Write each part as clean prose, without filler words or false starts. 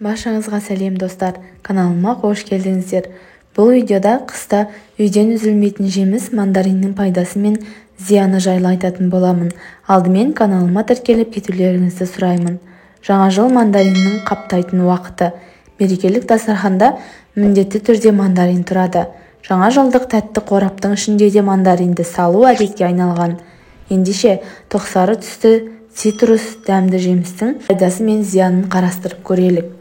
Баршаңызға сәлем достар, каналыма қош келдіңіздер. Бұл видеода қыста үйден үзілмейтін жеміс мандариннің пайдасы мен зияны жайлы айтатын боламын. Алдымен каналыма тіркеліп кетулеріңізді сұраймын. Жаңа жыл мандариннің қаптайтын уақыты. Мерекелік дастарханда міндетті түрде мандарин тұрады. Жаңа жылдық тәтті қораптың ішінде де мандаринді салу әдетке айналған. Ендеше тоқсары түсті цитрус дәмді жемістің пайдасы мен зиянын қарастырып көрелік.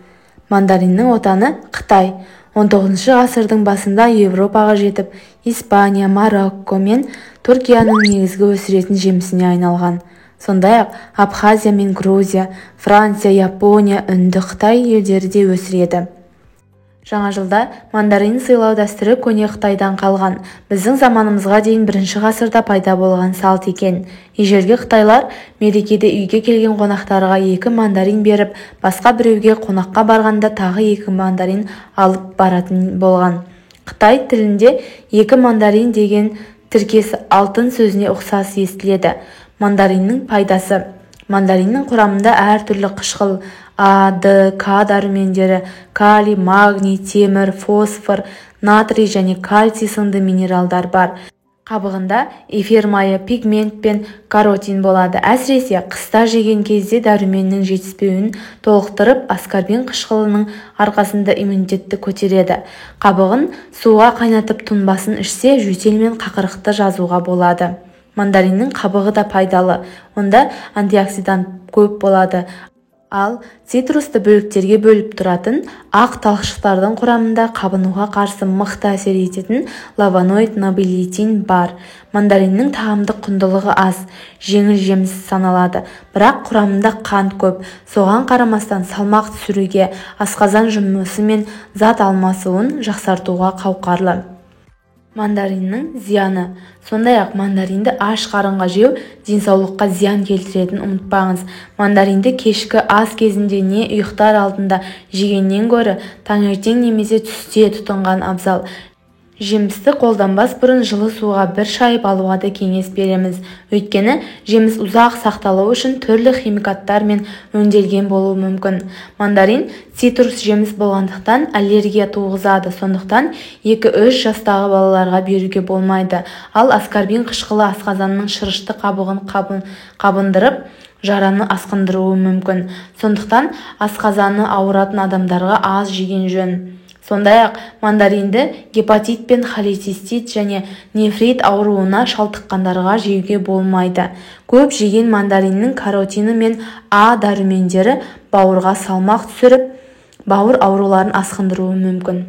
Мандариннің отаны Қытай. 19 ғасырдың басында Европаға жетіп, Испания, Марокко мен Түркияның негізгі өсіретін жемісіне айналған. Сондай-ақ Абхазия мен Грузия, Франция, Япония, Үнді, Қытай елдері де өсіреді. Жаңа жылда мандарин сыйлау дәстүрі көне Қытайдан қалған. Біздің заманымызға дейін 1 ғасырда пайда болған салт екен. Ежелгі қытайлар мерекеде үйге келген қонақтарға 2 мандарин беріп, басқа біреуге қонаққа барғанда тағы 2 мандарин алып баратын болған. Қытай тілінде 2 мандарин деген тіркес алтын сөзіне ұқсас естіледі. Мандариннің пайдасы. Мандариннің құрамында әртүрлі қышқыл А, Д, К дәрумендері, калий, магний, темір, фосфор, натрий және кальций сынды минералдар бар. Қабығында эфир майы, пигмент пен каротин болады. Әсіресе қыста жеген кезде дәруменнің жетіспеуін толықтырып, аскорбин қышқылының арқасында иммунитетті көтереді. Қабығын суға қайнатып тұнбасын ішсе, жөтел мен қақырықты жазуға болады. Мандариннің қабығы да пайдалы. Онда антиоксидант көп болады. Ал цитрусты бөліктерге бөліп тұратын ақ талшықтардың құрамында қабынуға қарсы мықты әсер ететін флавоноид нобилитин бар. Мандариннің тағамдық құндылығы аз, жеңіл жеміс саналады, бірақ құрамында қант көп. Соған қарамастан салмақ түсіруге, асқазан жұмысы мен зат алмасуын жақсартуға қауқарлы. Мандариннің зияны. Сондай-ақ мандаринді аш қарынға жеу денсаулыққа зиян келтіретінін ұмытпаңыз. Мандаринді кешкі ас кезінде не ұйықтар алдында жегеннен гөрі таңертең немесе түсте тұтынған абзал. Жемісті қолданбас бұрын жылы суға 1 шайып алуға да кеңес береміз. Өйткені жеміс ұзақ сақталу үшін түрлі химикаттар мен өңделген болуы мүмкін. Мандарин цитрус жеміс болғандықтан аллергия туғызады. Сондықтан 2-3 жастағы балаларға беруге болмайды. Ал аскорбин қышқылы асқазанның шырышты қабығын қабындырып, жараны асқындыруы мүмкін. Сондықтан асқазаны ауыратын адамдарға аз жеген жөн. Сондай-ақ мандаринді гепатит пен холецистит және нефрит ауруына шалдыққандарға жеуге болмайды. Көп жеген мандариннің каротині мен А дәрумендері бауырға салмақ түсіріп, бауыр ауруларын асқындыруы мүмкін.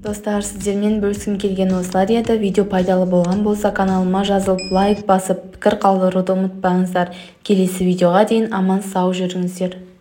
Достар, сіздермен бөліскім келген осылар еді. Видео пайдалы болған болса, каналыма жазылып, лайк басып, пікір қалдыруды ұмытпаңыздар. Келесі видеоға дейін аман сау жүріңіздер.